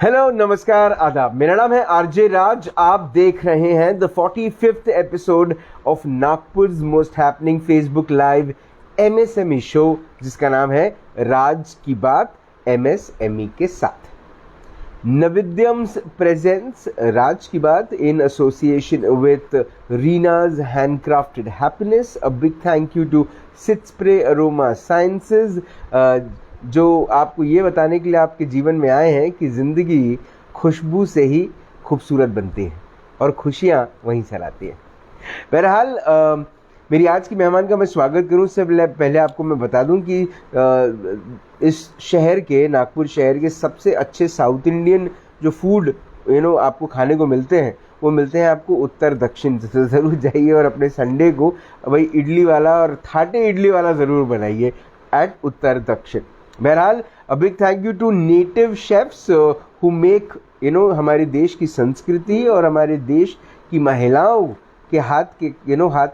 Hello, नमस्कार, आदाब। मेरा नाम है आरजे राज। आप देख रहे हैं the 45th episode of Nagpur's most happening Facebook live MSME show, जिसका नाम है राज की बात एमएसएमई के साथ। नविद्यम्स presents Raaz ki Baat in association with Reena's handcrafted happiness. A big thank you to sit spray aroma sciences, जो आपको ये बताने के लिए आपके जीवन में आए हैं कि ज़िंदगी खुशबू से ही खूबसूरत बनती है और खुशियाँ वहीं से लाती है। बहरहाल मेरी आज की मेहमान का मैं स्वागत करूं उससे पहले आपको मैं बता दूं कि इस शहर के, नागपुर शहर के सबसे अच्छे साउथ इंडियन जो फूड आपको खाने को मिलते हैं, वो मिलते हैं आपको उत्तर दक्षिण। तो ज़रूर जाइए और अपने संडे को भाई इडली वाला और थाटे इडली वाला ज़रूर बनाइए एट उत्तर दक्षिण। बहरहाल a big thank you to native chefs who make हमारे देश की संस्कृति और हमारे देश की महिलाओं के हाथ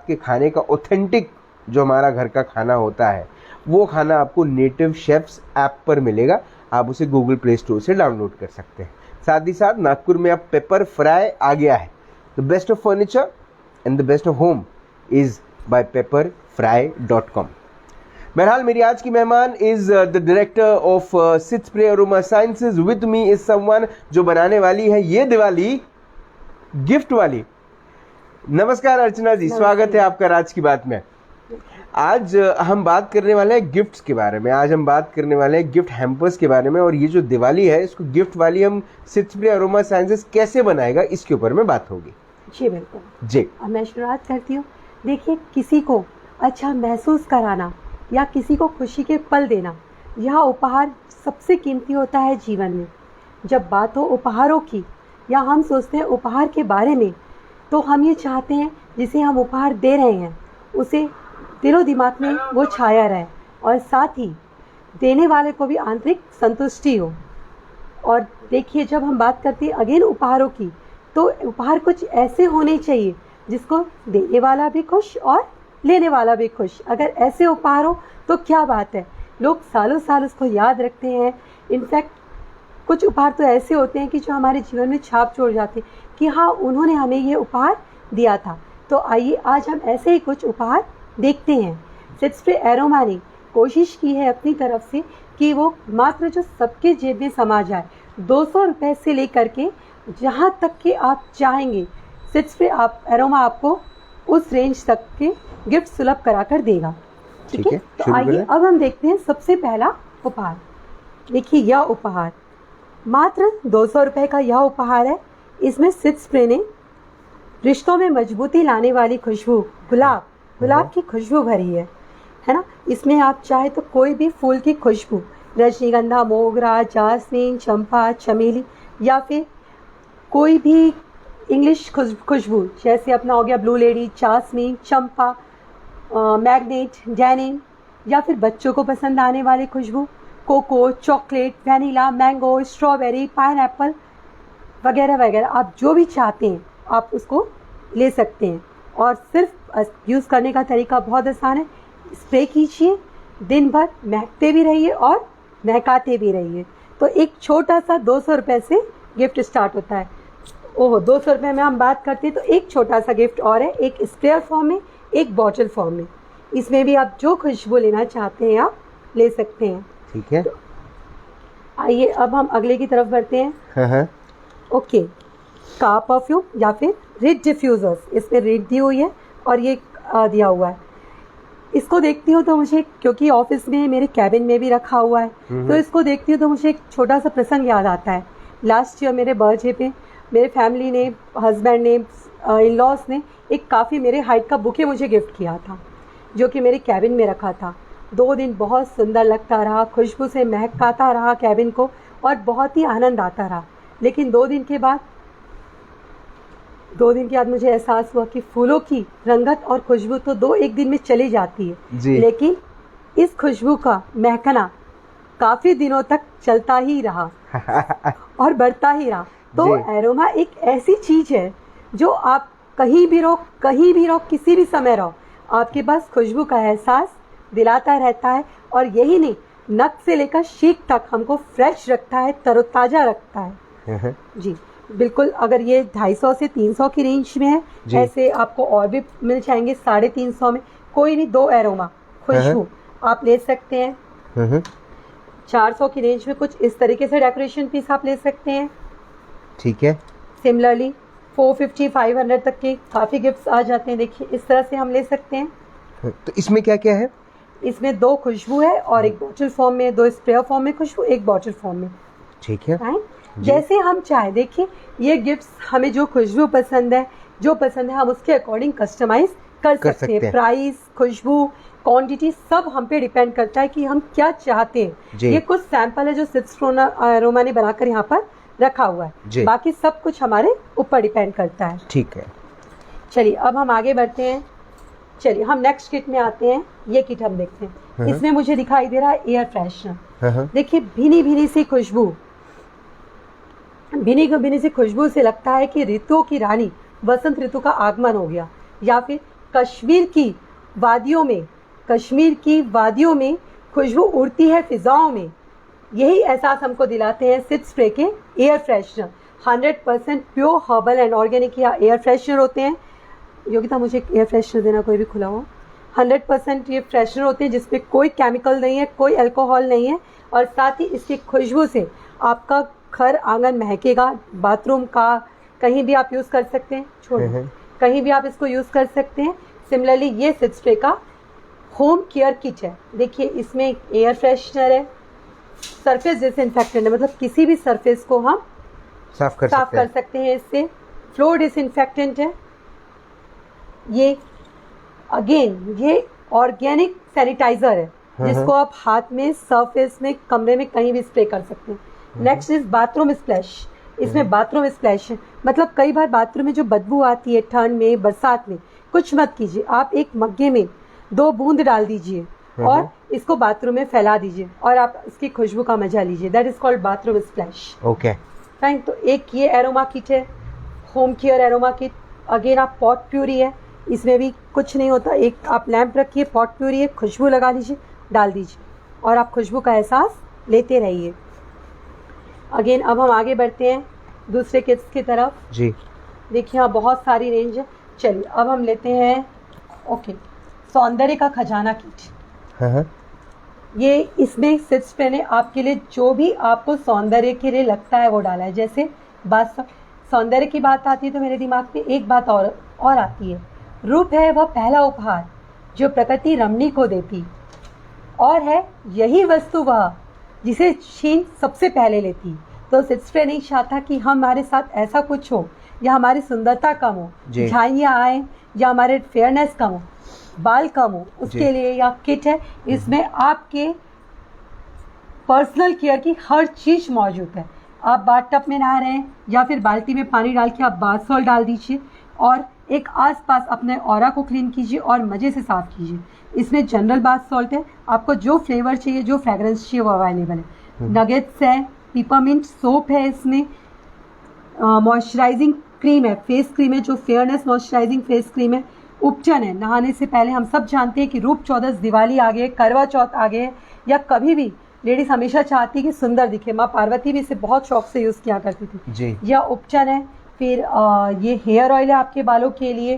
के खाने का ऑथेंटिक जो हमारा घर का खाना होता है, वो खाना आपको नेटिव शेफ्स ऐप पर मिलेगा। आप उसे गूगल प्ले स्टोर से डाउनलोड कर सकते हैं। साथ ही साथ नागपुर में अब पेपर फ्राई आ गया है। The best of furniture and the best of home is by pepperfry.com। बहरहाल मेरी आज की मेहमान is the director of Sit spray aroma Sciences. With me is someone जो बनाने वाली है ये दिवाली गिफ्ट वाली। नमस्कार अर्चना जी, स्वागत है आपका राज की बात में। आज हम बात करने वाले हैं गिफ्ट्स के बारे में। आज हम बात करने वाले हैं गिफ्ट हैम्पर्स के बारे में, और ये जो दिवाली है इसको गिफ्ट वाली हम सिट स्प्रे अरोमा साइंसेज कैसे बनाएगा, इसके ऊपर में बात होगी। जी बिल्कुल जी। अब मैं शुरुआत करती हूँ। देखिए, किसी को अच्छा महसूस कराना या किसी को खुशी के पल देना, यह उपहार सबसे कीमती होता है जीवन में। जब बात हो उपहारों की या हम सोचते हैं उपहार के बारे में, तो हम ये चाहते हैं जिसे हम उपहार दे रहे हैं उसे दिलो दिमाग में वो छाया रहे, और साथ ही देने वाले को भी आंतरिक संतुष्टि हो। और देखिए, जब हम बात करते हैं अगेन उपहारों की, तो उपहार कुछ ऐसे होने चाहिए जिसको देने वाला भी खुश और लेने वाला भी खुश। अगर ऐसे उपहार हो तो क्या बात है, लोग सालों साल उसको याद रखते हैं। इनफैक्ट कुछ उपहार तो ऐसे होते हैं कि जो हमारे जीवन में छाप छोड़ जाते हैं कि हाँ, उन्होंने हमें ये उपहार दिया था। तो आइए आज हम ऐसे ही कुछ उपहार देखते हैं। सिट स्प्रे अरोमा ने कोशिश की है अपनी तरफ से कि वो मात्र जो सबके जेब में समा जाए, 200 रुपये से लेकर के जहाँ तक कि आप चाहेंगे, सिट स्प्रे अरोमा आपको उस रेंज तक के गिफ्ट सुलभ करा कर देगा। ठीक है, तो आइए अब हम देखते हैं सबसे पहला उपहार। देखिए, यह उपहार मात्र 200 रुपये का यह उपहार है। इसमें सिट स्प्रे ने रिश्तों में मजबूती लाने वाली खुशबू गुलाब की खुशबू भरी है ना। इसमें आप चाहे तो कोई भी फूल की खुशबू, रजनीगंधा, मोगरा, जासमीन, चंपा, चमेली, या फिर कोई भी इंग्लिश खुशबू जैसे अपना हो गया ब्लू लेडी, जासमीन, चंपा, मैग्नेट, डेनिम, या फिर बच्चों को पसंद आने वाली खुशबू coco, chocolate, vanilla, mango, strawberry, pineapple वगैरह वगैरह, आप जो भी चाहते हैं आप उसको ले सकते हैं। और सिर्फ यूज़ करने का तरीका बहुत आसान है। स्प्रे कीजिए, दिन भर महकते भी रहिए और महकाते भी रहिए। तो एक छोटा सा 200 रुपये से गिफ्ट स्टार्ट होता है। ओह, 200 रुपये में हम बात करते हैं तो एक छोटा सा गिफ्ट और है, एक स्प्रे फॉर्म में, एक बॉटल फॉर्म में। इसमें भी आप जो खुशबू लेना चाहते हैं आप ले सकते हैं। ठीक है, तो आइए अब हम अगले की तरफ बढ़ते हैं। ओके, का परफ्यूम या फिर रिड डिफ्यूजर्स, इसमें रिड दी हुई है और ये दिया हुआ है। इसको देखती हूँ तो मुझे, क्योंकि ऑफिस में मेरे कैबिन में भी रखा हुआ है, तो इसको देखती हूँ तो मुझे एक छोटा सा प्रसंग याद आता है। लास्ट ईयर मेरे बर्थडे पे मेरे फैमिली ने, हस्बैंड ने, इन लॉज ने एक काफ़ी मेरे हाइट का बुके मुझे गिफ्ट किया था, जो कि मेरे कैबिन में रखा था। 2 दिन बहुत सुंदर लगता रहा, खुशबू से महकाता रहा कैबिन को और बहुत ही आनंद आता रहा। लेकिन 2 दिन के बाद मुझे एहसास हुआ कि फूलों की रंगत और खुशबू तो एक दिन में चली जाती है, लेकिन इस खुशबू का महकना काफ़ी दिनों तक चलता ही रहा और बढ़ता ही रहा। तो एरोमा एक ऐसी चीज़ है जो आप कहीं भी रहो, किसी भी समय रहो, आपके पास खुशबू का एहसास दिलाता रहता है। और यही नहीं, नक से लेकर शीख तक हमको फ्रेश रखता है, तरोताज़ा रखता है। जी बिल्कुल। अगर ये 250 से 300 की रेंज में है, जी। ऐसे आपको और भी मिल जाएंगे 350 में। कोई नहीं, 2 एरोमा खुशबू आप ले सकते हैं। 400 की रेंज में कुछ इस तरीके से डेकोरेशन पीस आप ले सकते हैं। ठीक है। सिमिलरली 450 500 तक के काफ़ी गिफ्ट्स आ जाते हैं। देखिए इस तरह से हम ले सकते हैं। तो इसमें क्या क्या है? इसमें 2 खुशबू है और एक बॉटल फॉर्म में, 2 स्प्रे फॉर्म में खुशबू, एक बॉटल फॉर्म में। ठीक है। राइट, जी। जैसे हम चाहे। देखिए ये गिफ्ट्स हमें जो खुशबू पसंद है, जो पसंद है, हम उसके अकॉर्डिंग कस्टमाइज कर सकते हैं। प्राइस, खुशबू, क्वांटिटी सब हम पे डिपेंड करता है कि हम क्या चाहते हैं। जी। ये कुछ सैंपल है जो सिट्स अरोमा ने बनाकर यहाँ पर रखा हुआ है। बाकी सब कुछ हमारे ऊपर डिपेंड करता है। ठीक है। चलिए अब हम आगे बढ़ते हैं। चलिए हम नेक्स्ट किट में आते हैं। ये किट हम देखते हैं। इसमें मुझे दिखाई दे रहा है एयर फ्रेशनर। देखिए भीनी भीनी सी खुशबू, भीनी सी खुशबू से लगता है कि ऋतुओं की रानी वसंत ऋतु का आगमन हो गया, या फिर कश्मीर की वादियों में खुशबू उड़ती है फिजाओं में। यही एहसास हमको दिलाते हैं सिट स्प्रे के air freshener. 100% pure herbal and organic या एयर फ्रेशनर होते हैं। योगिता मुझे एयर फ्रेशनर देना, कोई भी खुला हुआ। 100% ये फ्रेशनर होते हैं जिसपे कोई केमिकल नहीं है, कोई अल्कोहल नहीं है, और साथ ही इसकी खुशबू से आपका घर आंगन महकेगा। बाथरूम का कहीं भी आप यूज़ कर सकते हैं, कहीं भी आप इसको यूज़ कर सकते हैं। सिमिलरली ये सिट स्प्रे का होम केयर किट है। देखिए इसमें एयर फ्रेशनर है, सरफेस डिसइंफेक्टेंट है, मतलब किसी भी सरफेस को हम साफ कर सकते हैं इससे। फ्लोर डिसइंफेक्टेंट है ये। अगेन ये ऑर्गेनिक सैनिटाइजर है जिसको आप हाथ में, सरफेस में, कमरे में कहीं भी स्प्रे कर सकते हैं। Next is bathroom splash. इसमें बाथरूम स्प्लैश है, मतलब कई बार बाथरूम में जो बदबू आती है ठंड में, बरसात में, कुछ मत कीजिए। आप एक मग्गे में 2 बूंद डाल दीजिए और इसको बाथरूम में फैला दीजिए और आप इसकी खुशबू का मजा लीजिए। That is called bathroom splash. Okay fine. तो एक ये एरोमा किट है, home care aroma kit. Again आप पॉट प्यूरी है, इसमें भी कुछ नहीं होता। एक आप लैंप रखिए, पॉट प्यूरी है, खुशबू लगा लीजिए, डाल दीजिए और आप खुशबू का एहसास लेते रहिए। अगेन अब हम आगे बढ़ते हैं दूसरे किट्स की तरफ। जी देखिए यहाँ बहुत सारी रेंज है। चलिए अब हम लेते हैं सौंदर्य का खजाना किट। ये इसमें सिट स्प्रे ने आपके लिए जो भी आपको सौंदर्य के लिए लगता है वो डाला है। जैसे बात सौंदर्य की बात आती है तो मेरे दिमाग में एक बात और आती है। रूप है वह पहला उपहार जो प्रकृति रमणी को देती, और है यही वस्तु वह जिसे छीन सबसे पहले लेती। तो सिट स्प्रे नहीं चाहता कि हमारे साथ ऐसा कुछ हो, या हमारी सुंदरता कम हो, झाइयाँ आए, या हमारे फेयरनेस कम हो, बाल कम हो, उसके लिए या किट है। इसमें आपके पर्सनल केयर की हर चीज मौजूद है। आप बाथटब में नहा रहे हैं या फिर बाल्टी में पानी डाल के आप बाथ सॉल्ट डाल दीजिए और एक आसपास अपने ऑरा को क्लीन कीजिए और मजे से साफ कीजिए। इसमें जनरल बाथ सॉल्ट है, आपको जो फ्लेवर चाहिए, जो फ्रेग्रेंस चाहिए वो अवेलेबल है। नगेट्स है, पिपरमिंट सोप है, इसमें मॉइस्चराइजिंग क्रीम है, फेस क्रीम है जो फेयरनेस मॉइस्चराइजिंग फेस क्रीम है। उपटन है, नहाने से पहले। हम सब जानते हैं कि रूप चौदस, दिवाली आ गए, करवा चौथ आ गए, या कभी भी लेडीज हमेशा चाहती है कि सुंदर दिखे। माँ पार्वती भी इसे बहुत शौक से यूज़ किया करती थी जी। या उपटन है। फिर ये हेयर ऑयल है आपके बालों के लिए।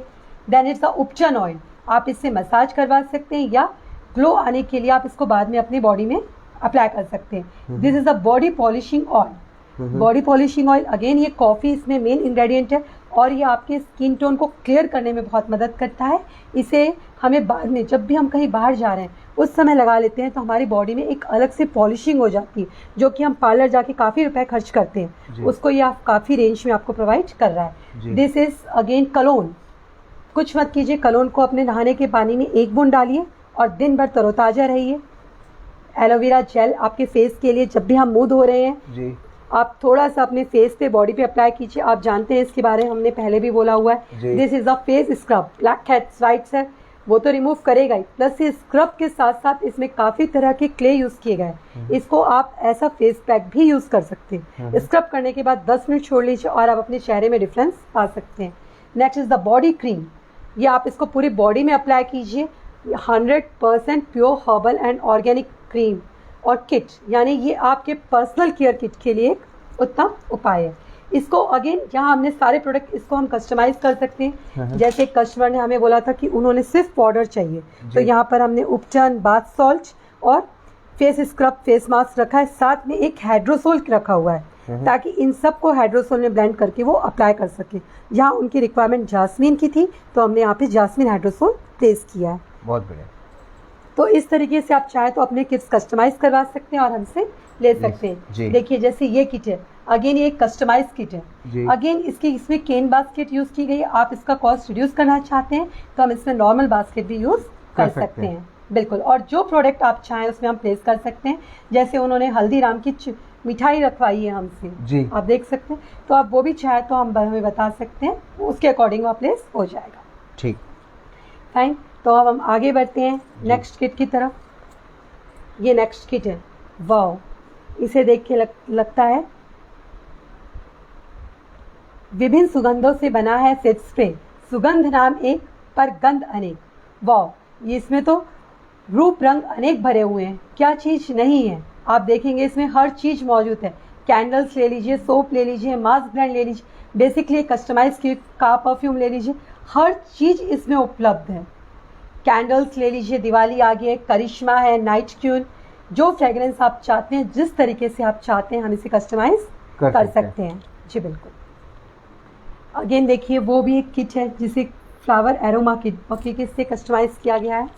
देन इट्स अ उपटन ऑयल, आप इससे मसाज करवा सकते हैं या ग्लो आने के लिए आप इसको बाद में अपनी बॉडी में अप्लाई कर सकते हैं। This is a body polishing oil. Body polishing oil again ये कॉफ़ी इसमें मेन इंग्रेडिएंट है और ये आपके स्किन टोन को क्लियर करने में बहुत मदद करता है। इसे हमें बाद में जब भी हम कहीं बाहर जा रहे हैं उस समय लगा लेते हैं तो हमारी बॉडी में एक अलग से पॉलिशिंग हो जाती है, जो कि हम पार्लर जाके काफ़ी रुपए खर्च करते हैं, उसको ये आप काफ़ी रेंज में आपको प्रोवाइड कर रहा है। This is again clone. कुछ मत कीजिए, कलोन को अपने नहाने के पानी में 1 बूंद डालिए और दिन भर तरोताज़ा रहिए। एलोवेरा जेल आपके फेस के लिए, जब भी हम मुंह धो रहे हैं जी, आप थोड़ा सा अपने फेस पे, बॉडी पे अप्लाई कीजिए। आप जानते हैं इसके बारे में हमने पहले भी बोला हुआ है। This is a face scrub. Black heads, whites है वो तो रिमूव करेगा ही, प्लस ये स्क्रब के साथ साथ इसमें काफ़ी तरह के क्ले यूज़ किए गए। इसको आप ऐसा फेस पैक भी यूज़ कर सकते हैं। स्क्रब करने के बाद 10 मिनट छोड़ लीजिए और आप अपने चेहरे में डिफरेंस पा सकते हैं। Next is the body cream. ये आप इसको पूरी बॉडी में अप्लाई कीजिए। 100% pure herbal and organic cream और किट, यानी ये आपके पर्सनल केयर किट के लिए एक उत्तम उपाय है। इसको अगेन जहाँ हमने सारे प्रोडक्ट इसको हम कस्टमाइज कर सकते हैं। जैसे कस्टमर ने हमें बोला था कि उन्होंने सिर्फ पाउडर चाहिए, तो यहाँ पर हमने उपटन, बाथ सॉल्ट और फेस स्क्रब, फेस मास्क रखा है, साथ में एक हाइड्रोसोल रखा हुआ है ताकि इन सब को हाइड्रोसोल में ब्लेंड करके वो अप्लाई कर सके। जहाँ उनकी रिक्वायरमेंट जास्मीन की थी तो हमने यहाँ पे जास्मीन हाइड्रोसोल प्लेस किया है। बहुत बढ़िया। तो इस तरीके से आप चाहे तो अपने किट्स कस्टमाइज करवा सकते हैं और हमसे ले सकते हैं। देखिए जैसे ये किट है, अगेन ये एक कस्टमाइज किट है। अगेन इसमें केन बास्केट यूज की गई है। आप इसका कॉस्ट रिड्यूस करना चाहते हैं तो हम इसमें नॉर्मल बास्केट भी यूज कर सकते हैं। बिल्कुल, और जो प्रोडक्ट आप चाहें उसमें हम प्लेस कर सकते हैं। जैसे उन्होंने हल्दीराम की मिठाई रखवाई है हमसे, आप देख सकते हैं, तो आप वो भी चाहे तो हम हमें बता सकते हैं, उसके अकॉर्डिंग वो प्लेस हो जाएगा। ठीक, फाइन। तो अब हम आगे बढ़ते हैं नेक्स्ट किट की तरफ। ये नेक्स्ट किट है, वाओ, इसे देख के लगता है विभिन्न सुगंधों से बना है सेट स्प्रे, सुगंध नाम एक पर गंध अनेक। वाओ, ये इसमें तो रूप रंग अनेक भरे हुए हैं, क्या चीज नहीं है। आप देखेंगे इसमें हर चीज मौजूद है। कैंडल्स ले लीजिए, सोप ले लीजिए, मास्क ब्रांड ले लीजिए, बेसिकली कस्टमाइज किट का परफ्यूम ले लीजिए, हर चीज इसमें उपलब्ध है। कैंडल्स ले लीजिए, दिवाली आ गई है, करिश्मा है, नाइट क्यून, जो फ्रेग्रेंस आप चाहते हैं, जिस तरीके से आप चाहते हैं हम इसे कस्टमाइज कर सकते हैं। जी बिल्कुल। अगेन देखिए वो भी एक किट है जिसे फ्लावर एरोमा किट बकीट से कस्टमाइज किया गया है।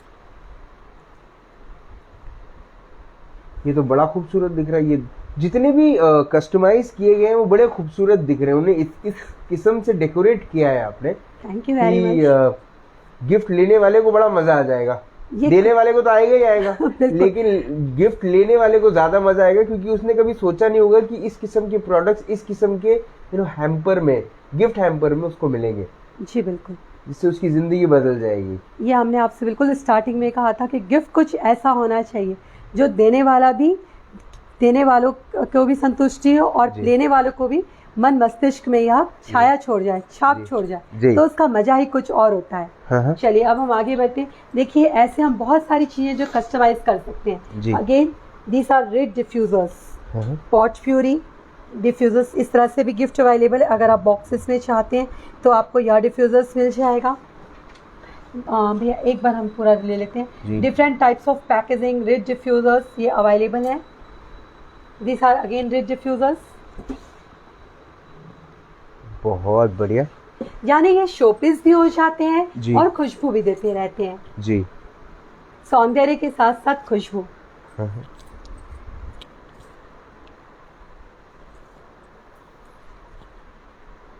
ये तो बड़ा खूबसूरत दिख रहा है। ये जितने भी कस्टमाइज किए गए हैं वो बड़े खूबसूरत दिख रहे हैं। उन्हें इस किस्म से डेकोरेट किया है आपने। Thank you very much. Gift लेने वाले को बड़ा मजा आ जाएगा, देने वाले को तो आएगा ही आएगा, लेकिन गिफ्ट लेने वाले को ज्यादा मजा आएगा क्योंकि उसने कभी सोचा नहीं होगा कि इस किस्म के प्रोडक्ट्स इस किस्म के हैम्पर में, गिफ्ट हैम्पर में उसको मिलेंगे। जी बिल्कुल, जिससे उसकी जिंदगी बदल जाएगी। ये हमने आपसे बिल्कुल स्टार्टिंग में कहा था कि गिफ्ट कुछ ऐसा होना चाहिए जो देने वालों को भी संतुष्टि हो और लेने वालों को भी मन मस्तिष्क में यह छाया छोड़ जाए, छाप छोड़ जाए, तो उसका मजा ही कुछ और होता है। चलिए अब हम आगे बढ़ते हैं। देखिए ऐसे हम बहुत सारी चीजें जो कस्टमाइज कर सकते हैं। Again these are reed diffusers, potpourri diffusers, इस तरह से भी गिफ्ट अवेलेबल है। अगर आप बॉक्सेस में चाहते हैं तो आपको यह डिफ्यूजर्स मिल जाएगा। भैया एक बार हम पूरा ले लेते हैं। Different types of packaging reed diffusers ये अवेलेबल है। This are again reed diffusers. बहुत बढ़िया, यानी ये शोपीस भी हो जाते हैं और खुशबू भी देते रहते हैं जी, सौंदर्य के साथ साथ खुशबू।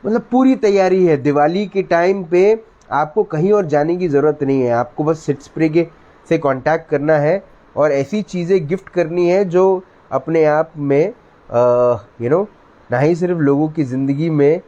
मतलब पूरी तैयारी है दिवाली के टाइम पे। आपको कहीं और जाने की ज़रूरत नहीं है, आपको बस सेट स्प्रे के से कांटेक्ट करना है और ऐसी चीज़ें गिफ्ट करनी है जो अपने आप में ना ही सिर्फ लोगों की ज़िंदगी में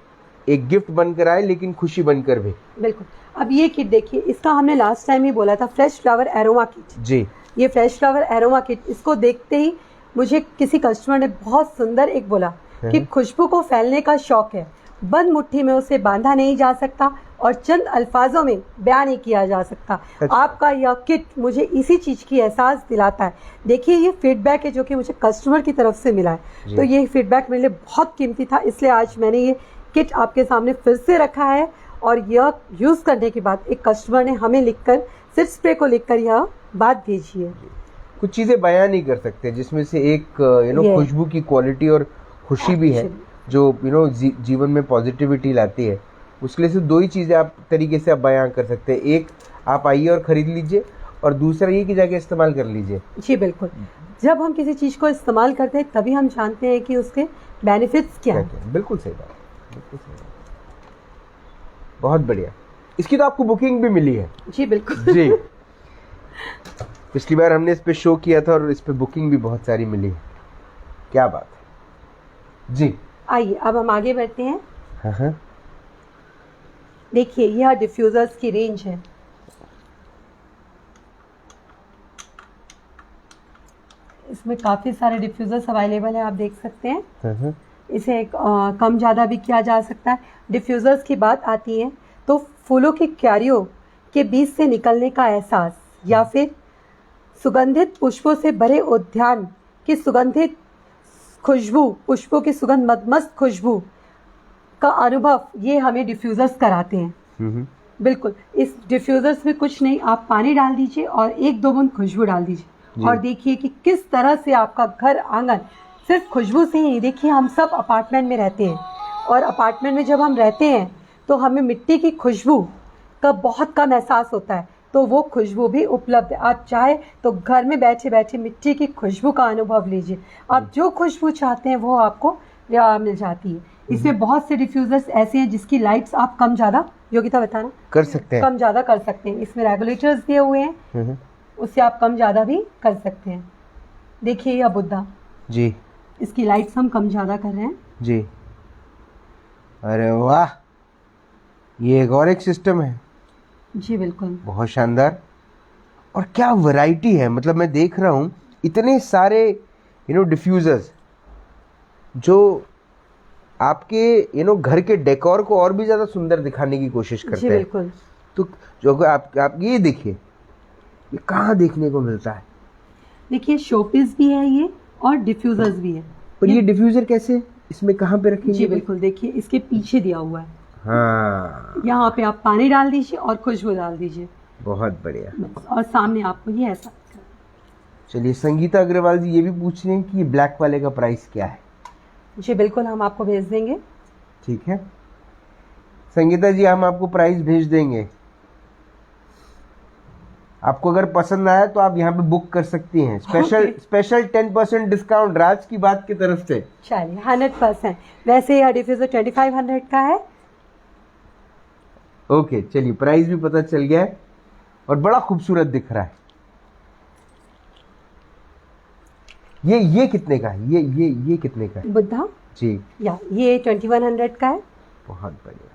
एक गिफ्ट बनकर आए लेकिन खुशी बनकर भी। बिल्कुल। अब ये किट देखिए, इसका हमने लास्ट टाइम ही बोला था, फ्रेश फ्लावर एरोमा किट। जी, ये फ्रेश फ्लावर एरोमा किट, इसको देखते ही मुझे किसी कस्टमर ने बहुत सुंदर एक बोला कि खुशबू को फैलने का शौक है, बंद मुट्ठी में उसे बांधा नहीं जा सकता और चंद अल्फाजों में बयान नहीं किया जा सकता। आपका यह किट मुझे इसी चीज की एहसास दिलाता है। देखिए ये फीडबैक है जो कि मुझे कस्टमर की तरफ से मिला है, तो ये फीडबैक मेरे लिए बहुत कीमती था, इसलिए आज मैंने ये किट आपके सामने फिर से रखा है। और यह यूज करने के बाद एक कस्टमर ने हमें लिखकर, सेट स्प्रे को लिखकर यह बात भेजी है। कुछ चीजें बयान नहीं कर सकते जिसमें से एक खुशबू की क्वालिटी और खुशी भी है जो जीवन में पॉजिटिविटी लाती है। उसके लिए सिर्फ दो ही चीज़ें आप तरीके से आप बयां कर सकते हैं। एक, आप आइए और ख़रीद लीजिए, और दूसरा ये कि जाके इस्तेमाल कर लीजिए। जी बिल्कुल। जब हम किसी चीज़ को इस्तेमाल करते हैं तभी हम जानते हैं कि उसके बेनिफिट्स क्या हैं। बिल्कुल सही बात, बिल्कुल सही बात। बहुत बढ़िया। इसकी तो आपको बुकिंग भी मिली है? जी बिल्कुल जी। पिछली बार हमने इस पे शो किया था और इस पे बुकिंग भी बहुत सारी मिली है। क्या बात है जी। आइए अब हम आगे बढ़ते हैं। हाँ। देखिए यह डिफ्यूजर्स की रेंज है। इसमें काफ़ी सारे डिफ्यूजर्स अवेलेबल है, आप देख सकते हैं। इसे कम ज़्यादा भी किया जा सकता है। डिफ्यूजर्स की बात आती है तो फूलों की क्यारियों के बीच से निकलने का एहसास, या फिर सुगंधित पुष्पों से भरे उद्यान की सुगंधित खुशबू, पुष्पों की सुगंध, मस्त खुशबू का अनुभव ये हमें डिफ्यूज़र्स कराते हैं। बिल्कुल, इस डिफ्यूज़र्स में कुछ नहीं, आप पानी डाल दीजिए और 1-2 बूंद खुशबू डाल दीजिए और देखिए कि किस तरह से आपका घर आंगन सिर्फ खुशबू से ही। देखिए, हम सब अपार्टमेंट में रहते हैं और अपार्टमेंट में जब हम रहते हैं तो हमें मिट्टी की खुशबू का बहुत कम एहसास होता है, तो वो खुशबू भी उपलब्ध है। आप चाहे तो घर में बैठे बैठे मिट्टी की खुशबू का अनुभव लीजिए। आप जो खुशबू चाहते हैं वो आपको मिल जाती है। इसमें बहुत से डिफ्यूज़र्स ऐसे हैं जिसकी लाइट्स आप कम ज़्यादा, योगिता बताना, कर सकते हैं, कम ज़्यादा कर सकते हैं। इसमें रेगुलेटर्स दिए हुए हैं, उससे आप कम ज़्यादा भी कर सकते हैं। देखिए यह बुद्धा जी, इसकी लाइट्स हम कम ज़्यादा कर रहे हैं जी। अरे वाह, ये एक और एक सिस्टम है जी। बिल्कुल, बहुत शानदार। और क्या वैरायटी है, मतलब मैं देख रहा हूँ इतने सारे डिफ्यूज़र्स जो आपके घर के डेकोर को और भी ज़्यादा सुंदर दिखाने की कोशिश करते जी हैं। बिल्कुल। तो जो आप ये देखिए, ये कहाँ देखने को मिलता है? देखिए, शोपीस भी है ये और डिफ्यूज़र्स भी है। पर ये डिफ्यूज़र कैसे, इसमें कहाँ पे रखेंगे? जी बिल्कुल, देखिए इसके पीछे दिया हुआ है। हाँ, यहाँ पे आप पानी डाल दीजिए और खुशबू डाल दीजिए, बहुत बढ़िया। बस, और सामने आपको ये ऐसा। चलिए, संगीता अग्रवाल जी ये भी पूछ रहे हैं कि ये ब्लैक वाले का प्राइस क्या है? जी बिल्कुल, हम आपको भेज देंगे। ठीक है संगीता जी, हम आपको प्राइस भेज देंगे। आपको अगर पसंद आया तो आप यहाँ पे बुक कर सकती हैं। स्पेशल 10% डिस्काउंट राज की बात की तरफ से। चलिए, 100%। वैसे यह डिफ्यूज़र 2500 का है। ओके, चलिए, प्राइस भी पता चल गया है और बड़ा खूबसूरत दिख रहा है। ये कितने का है? ये कितने का है? बुद्धा जी, या ये 2100 का है। बहुत बढ़िया।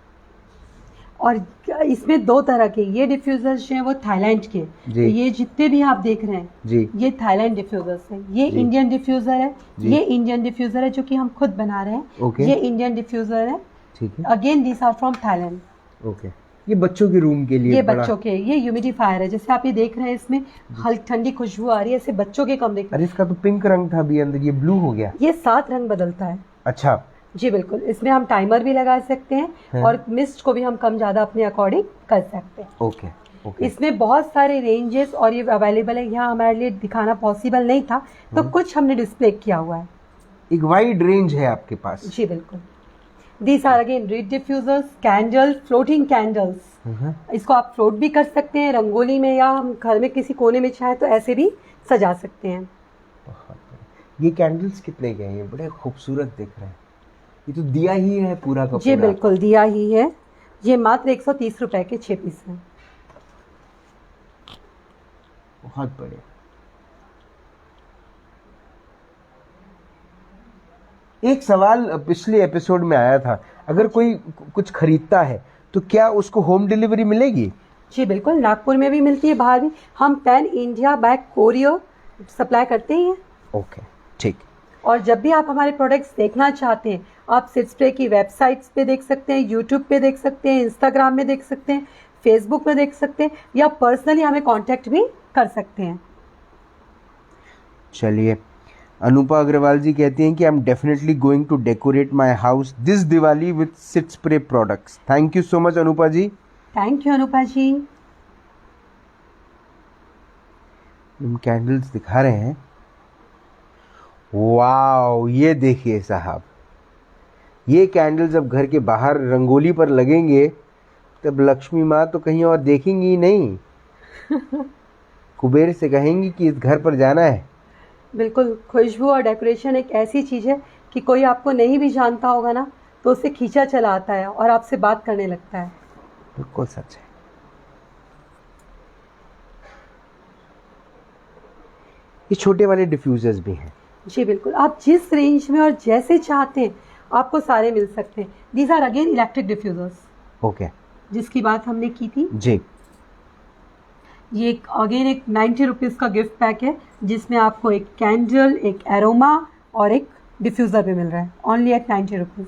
और इसमें 2 तरह के ये डिफ्यूज़र्स जो हैं वो थाईलैंड के, जी। ये जितने भी आप देख रहे हैं जी, ये थाईलैंड डिफ्यूज़र्स हैं। ये जी। इंडियन डिफ्यूज़र है, जी। ये इंडियन डिफ्यूज़र है जो कि हम खुद बना रहे हैं। ओके। ये इंडियन डिफ्यूज़र है। ठीक है, again these are from Thailand. Okay. ये बच्चों के रूम के लिए ये बड़ा... बच्चों के, ये ह्यूमिडिफायर है, जैसे आप ये देख रहे हैं इसमें हल्की ठंडी खुशबू आ रही है, ऐसे बच्चों के कमरे की। अरे, इसका तो पिंक रंग था अभी अंदर, ये ब्लू हो गया। ये 7 रंग बदलता है। अच्छा, जी बिल्कुल, इसमें हम टाइमर भी लगा सकते हैं और मिस्ट को भी हम कम ज़्यादा अपने अकॉर्डिंग कर सकते हैं। Okay, okay. इसमें बहुत सारे रेंजेस और ये अवेलेबल है। यहाँ हमारे लिए दिखाना पॉसिबल नहीं था तो कुछ हमने डिस्प्ले किया हुआ है। एक वाइड रेंज है आपके पास। जी बिल्कुल। These are again reed diffusers, candle, floating candles. इसको आप फ्लोट भी कर सकते हैं रंगोली में, या हम घर में किसी कोने में चाहे तो ऐसे भी सजा सकते हैं। ये कैंडल्स कितने के हैं? ये बड़े खूबसूरत दिख रहे हैं। ये तो दिया ही है पूरा का जी पूरा। बिल्कुल, दिया ही है। ये मात्र 130 रुपए के 6 पीस हैं। बहुत बढ़िया। एक सवाल पिछले एपिसोड में आया था, अगर कोई कुछ खरीदता है तो क्या उसको होम डिलीवरी मिलेगी? जी बिल्कुल, नागपुर में भी मिलती है, बाहर भी। हम pan India by courier supply करते ही हैं। ओके, ठीक। और जब भी आप हमारे प्रोडक्ट्स देखना चाहते हैं, आप सिडस्प्रे की वेबसाइट्स पे देख सकते हैं, यूट्यूब पे देख सकते हैं, इंस्टाग्राम में देख सकते हैं, फेसबुक पे देख सकते हैं, या पर्सनली हमें कांटेक्ट भी कर सकते हैं। चलिए, अनुपा अग्रवाल जी कहती हैं कि I am definitely going to decorate my house this Diwali with Sid spray products. Thank you so much Anupa ji. Thank you Anupa ji. हम कैंडल्स दिखा रहे हैं। वाओ, ये देखिए साहब, ये कैंडल जब घर के बाहर रंगोली पर लगेंगे तब लक्ष्मी माँ तो कहीं और देखेंगी ही नहीं, कुबेर से कहेंगी कि इस घर पर जाना है। बिल्कुल, खुशबू और डेकोरेशन एक ऐसी चीज़ है कि कोई आपको नहीं भी जानता होगा ना तो उससे खींचा चला आता है और आपसे बात करने लगता है। बिल्कुल सच है। ये छोटे वाले डिफ्यूजर्स भी हैं। जी बिल्कुल, आप जिस रेंज में और जैसे चाहते हैं आपको सारे मिल सकते हैं। These are again electric diffusers, okay, जिसकी बात हमने की थी। जी। ये अगेन एक 90 रुपीज़ का गिफ्ट पैक है, जिसमें आपको एक कैंडल, एक एरोमा और एक डिफ्यूज़र भी मिल रहा है, ओनली एट 90 रुपीज़।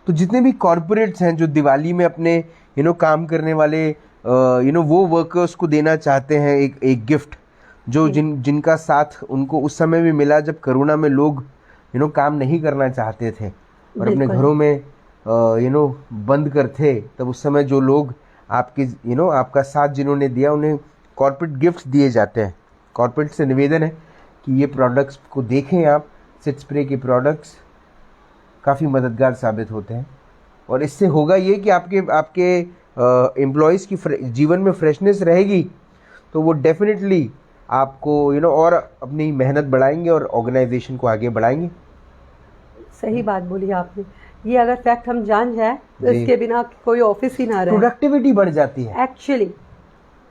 तो जितने भी कॉरपोरेट्स हैं जो दिवाली में अपने काम करने वाले वो वर्कर्स को देना चाहते हैं एक गिफ्ट, जो जिनका साथ उनको उस समय भी मिला जब कोरोना में लोग काम नहीं करना चाहते थे और अपने घरों में बंद कर थे, तब उस समय जो लोग आपके आपका साथ जिन्होंने दिया उन्हें कॉर्पोरेट गिफ्ट्स दिए जाते हैं। कॉर्पोरेट से निवेदन है कि ये प्रोडक्ट्स को देखें आप, सिट स्प्रे के प्रोडक्ट्स काफ़ी मददगार साबित होते हैं और इससे होगा ये कि आपके एम्प्लॉयज़ की जीवन में फ्रेशनेस रहेगी, तो वो डेफिनेटली आपको और अपनी मेहनत बढ़ाएंगे और ऑर्गेनाइजेशन को आगे बढ़ाएंगे। सही बात बोली आपने। ये अगर फैक्ट हम जान जाए तो इसके बिना कोई ऑफिस ही ना रहे, प्रोडक्टिविटी बढ़ जाती है। एक्चुअली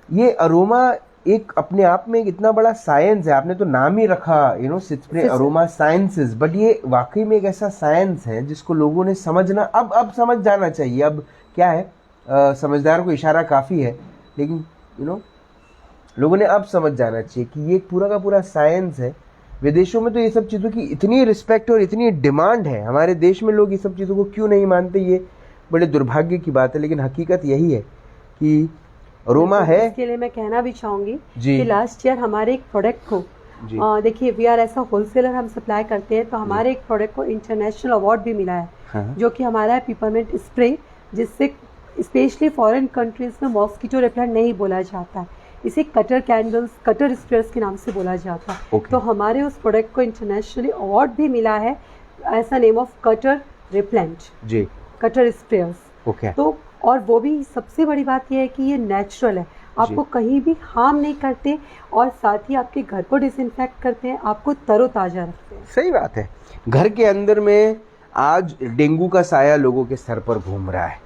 ये अरोमा एक अपने आप में एक इतना बड़ा साइंस है। आपने तो नाम ही रखा Sit spray Aroma Sciences, but ये वाकई में एक ऐसा साइंस है जिसको लोगों ने समझना अब समझ जाना चाहिए। अब क्या है, समझदार को इशारा काफ़ी है, लेकिन लोगों ने अब समझ जाना चाहिए कि ये पूरा का पूरा साइंस है। विदेशों में तो ये सब चीज़ों की इतनी रिस्पेक्ट और इतनी डिमांड है, हमारे देश में लोग ये सब चीज़ों को क्यों नहीं मानते, ये बड़े दुर्भाग्य की बात है। लेकिन हकीकत यही है कि अरोमा है। इसके लिए मैं कहना भी चाहूँगी कि लास्ट ईयर हमारे एक प्रोडक्ट को देखिए, वी आर ऐसा होलसेलर, हम सप्लाई करते हैं, तो हमारे एक प्रोडक्ट को इंटरनेशनल अवार्ड भी मिला है। हाँ। जो कि हमारा है पिपरमिंट स्प्रे, जिससे स्पेशली फॉरेन कंट्रीज में मॉस्किटो रिपेलेंट नहीं बोला जाता है, इसे कटर कैंडल्स, कटर स्प्रेयर्स के नाम से बोला जाता है। तो हमारे उस प्रोडक्ट को इंटरनेशनली अवार्ड भी मिला है, ऐसा नेम ऑफ कटर रिपेलेंट जी, कटर स्प्रेयर्स। तो और वो भी सबसे बड़ी बात यह है कि ये नेचुरल है, आपको कहीं भी हार्म नहीं करते और साथ ही आपके घर को डिसइंफेक्ट करते हैं, आपको तरोताजा रखते हैं। सही बात है। घर के अंदर में आज डेंगू का साया लोगों के सर पर घूम रहा है।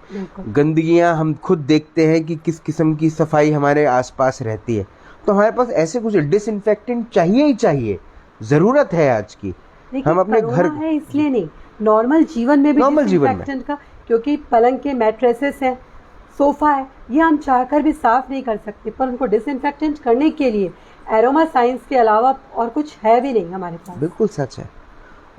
गंदगियां हम खुद देखते हैं कि किस किस्म की सफाई हमारे आसपास रहती है, तो हमारे पास ऐसे कुछ डिसइंफेक्टेंट चाहिए ही चाहिए, जरूरत है आज की। हम अपने घर है इसलिए नहीं, नॉर्मल जीवन में भी डिसइंफेक्टेंट का, क्योंकि पलंग के मैट्रेसेस है, सोफा है, ये हम चाहकर भी साफ नहीं कर सकते, पर उनको डिसइंफेक्टेंट करने के लिए एरोमा साइंस के अलावा और कुछ है भी नहीं हमारे पास। बिल्कुल सच है।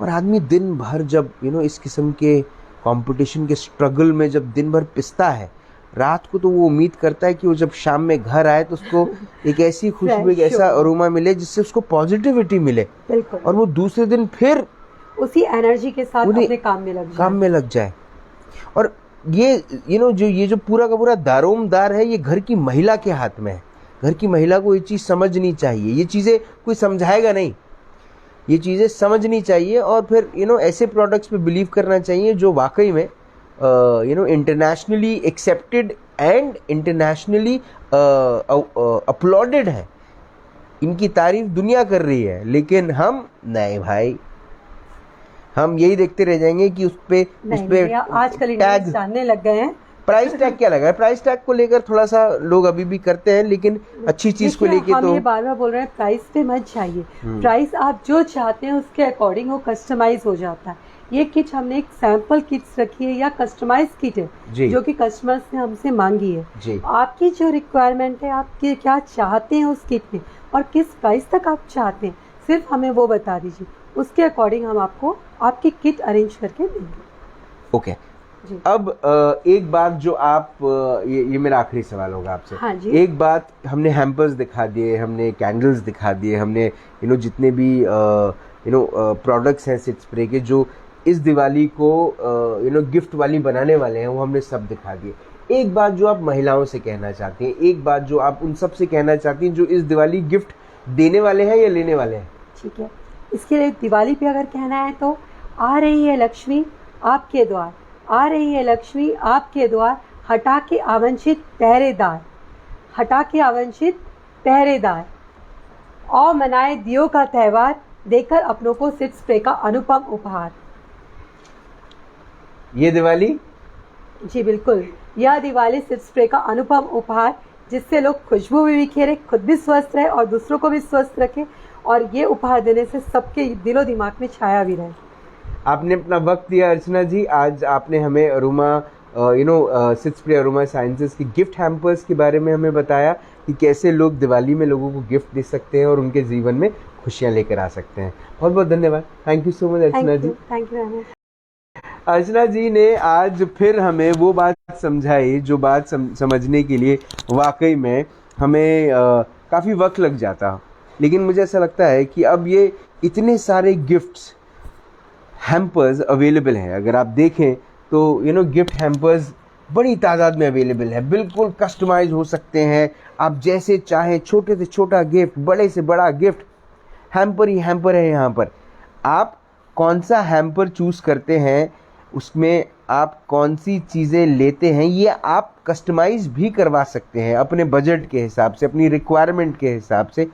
और आदमी दिन भर जब इस किस्म के कंपटीशन के स्ट्रगल में जब दिन भर पिसता है, रात को तो वो उम्मीद करता है कि वो जब शाम में घर आए तो उसको एक ऐसी खुशबू, एक ऐसा अरोमा मिले जिससे उसको पॉजिटिविटी मिले, और वो दूसरे दिन फिर उसी एनर्जी के साथ अपने काम में लग जाए। और ये जो पूरा का पूरा दारोमदार है, ये घर की महिला के हाथ में है। घर की महिला को ये चीज़ समझनी चाहिए, ये चीज़ें कोई समझाएगा नहीं, ये चीज़ें समझनी चाहिए और फिर ऐसे प्रोडक्ट्स पे बिलीव करना चाहिए जो वाकई में internationally accepted and internationally uploaded है। इनकी तारीफ दुनिया कर रही है, लेकिन हम नहीं भाई, हम यही देखते रह जाएंगे कि उस पे आजकल टैग जानने लग गए हैं। प्राइस टैग क्या लगा है, प्राइस टैग को लेकर थोड़ा सा लोग अभी भी करते हैं, लेकिन अच्छी चीज को लेके हम ये बार बार बोल रहे हैं, प्राइस पे मत जाइए। प्राइस आप जो चाहते हैं उसके अकॉर्डिंग वो कस्टमाइज हो जाता है। ये किट हमने एक सैंपल किट्स रखी है या कस्टमाइज किट है जो कि कस्टमर्स ने हमसे मांगी है। आपकी जो रिक्वायरमेंट है, आप क्या चाहते हैं उस किट में और किस प्राइस तक आप चाहते हैं, सिर्फ हमें वो बता दीजिए, उसके अकॉर्डिंग हम आपको आपकी किट अरेंज करके देंगे। ओके। अब एक बात जो आप ये मेरा आखिरी सवाल होगा आपसे। हाँ जी। एक बात, हमने हैम्पर्स दिखा दिए, हमने कैंडल्स दिखा दिए, हमने जितने भी प्रोडक्ट्स हैं सिट स्प्रे के जो इस दिवाली को गिफ्ट वाली बनाने वाले हैं, वो हमने सब दिखा दिए। एक बात जो आप महिलाओं से कहना चाहती हैं, एक बात जो आप उन सब से कहना चाहती हैं जो इस दिवाली गिफ्ट देने वाले हैं या लेने वाले हैं। ठीक है, इसके लिए दिवाली पे अगर कहना है तो आ रही है लक्ष्मी आपके द्वार, आ रही है लक्ष्मी आपके द्वार, हटा के आवंशित पहरेदार, हटा के आवंशित पहरेदार, और मनाए दियों का त्यौहार, देकर अपनों को सिट स्प्रे का अनुपम उपहार। ये दिवाली, जी बिल्कुल, यह दिवाली सिट स्प्रे का अनुपम उपहार, जिससे लोग खुशबू भी बिखेरे, खुद भी स्वस्थ रहे और दूसरों को भी स्वस्थ रखे, और ये उपहार देने से सबके दिलो दिमाग में छाया भी रहे। आपने अपना वक्त दिया अर्चना जी। आज आपने हमें aroma Sit spray Aroma Sciences की गिफ्ट हैम्पर्स के बारे में हमें बताया कि कैसे लोग दिवाली में लोगों को गिफ्ट दे सकते हैं और उनके जीवन में खुशियां लेकर आ सकते हैं। बहुत बहुत धन्यवाद। Thank you so much Archana ji. Thank you. Archana ji ने आज फिर हमें वो बात समझाई जो बात समझने के लिए वाकई में हमें काफ़ी वक्त लग जाता, लेकिन मुझे ऐसा लगता है कि अब ये इतने सारे गिफ्ट्स हैम्पर्स अवेलेबल हैं। अगर आप देखें तो गिफ्ट हैम्पर्स बड़ी तादाद में अवेलेबल है, बिल्कुल कस्टमाइज हो सकते हैं आप जैसे चाहें, छोटे से छोटा गिफ्ट, बड़े से बड़ा गिफ्ट, हैम्पर ही हैम्पर है। यहाँ पर आप कौन सा हैम्पर चूज़ करते हैं, उसमें आप कौन सी चीज़ें लेते हैं, ये आप कस्टमाइज भी करवा सकते हैं अपने बजट के हिसाब से, अपनी रिक्वायरमेंट के हिसाब से,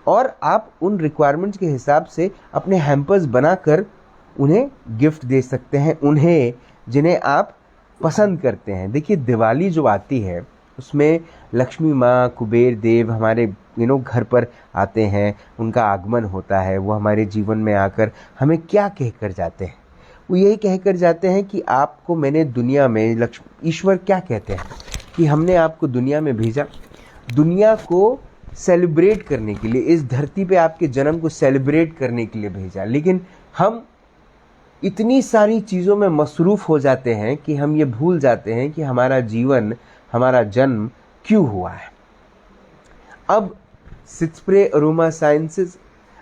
और आप उन रिक्वायरमेंट्स के हिसाब से अपने हैम्पर्स बनाकर उन्हें गिफ्ट दे सकते हैं, उन्हें जिन्हें आप पसंद करते हैं। देखिए, दिवाली जो आती है उसमें लक्ष्मी माँ, कुबेर देव हमारे घर पर आते हैं, उनका आगमन होता है। वो हमारे जीवन में आकर हमें क्या कह कर जाते हैं? वो यही कह कर जाते हैं कि आपको मैंने दुनिया में, ईश्वर क्या कहते हैं कि हमने आपको दुनिया में भेजा, दुनिया को सेलिब्रेट करने के लिए, इस धरती पे आपके जन्म को सेलिब्रेट करने के लिए भेजा। लेकिन हम इतनी सारी चीज़ों में मसरूफ़ हो जाते हैं कि हम ये भूल जाते हैं कि हमारा जीवन, हमारा जन्म क्यों हुआ है। अब सिस्प्रे अरोमा साइंसेस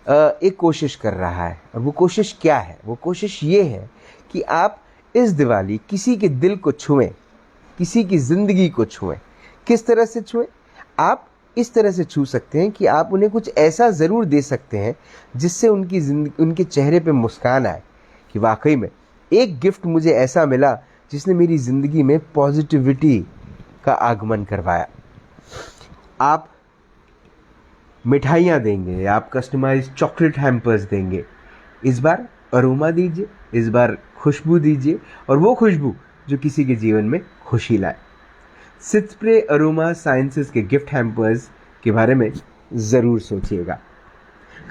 एक कोशिश कर रहा है, और वो कोशिश क्या है? वो कोशिश ये है कि आप इस दिवाली किसी के दिल को छुएं, किसी की ज़िंदगी को छुएं। किस तरह से छुएं? आप इस तरह से छू सकते हैं कि आप उन्हें कुछ ऐसा ज़रूर दे सकते हैं जिससे उनकी ज़िंदगी, उनके चेहरे पे मुस्कान आए कि वाकई में एक गिफ्ट मुझे ऐसा मिला जिसने मेरी ज़िंदगी में पॉजिटिविटी का आगमन करवाया। आप मिठाइयाँ देंगे, आप कस्टमाइज चॉकलेट हैम्पर्स देंगे, इस बार अरोमा दीजिए, इस बार खुशबू दीजिए, और वो खुशबू जो किसी के जीवन में खुशी लाए। सिस्प्रे अरोमा साइंसेस के गिफ्ट हैम्पर्स के बारे में ज़रूर सोचिएगा।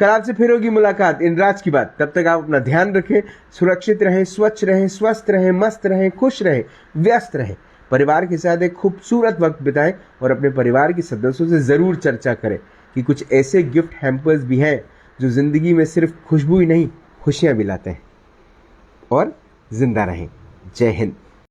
कल आपसे फिर होगी मुलाकात इन राज की बात। तब तक आप अपना ध्यान रखें, सुरक्षित रहें, स्वच्छ रहें, स्वस्थ रहें, मस्त रहें, खुश रहें, व्यस्त रहें। परिवार के साथ एक खूबसूरत वक्त बिताएं, और अपने परिवार के सदस्यों से ज़रूर चर्चा करें कि कुछ ऐसे गिफ्ट हैम्पर्स भी हैं जो ज़िंदगी में सिर्फ खुशबू ही नहीं, खुशियाँ भी लाते हैं। और ज़िंदा रहें। जय हिंद।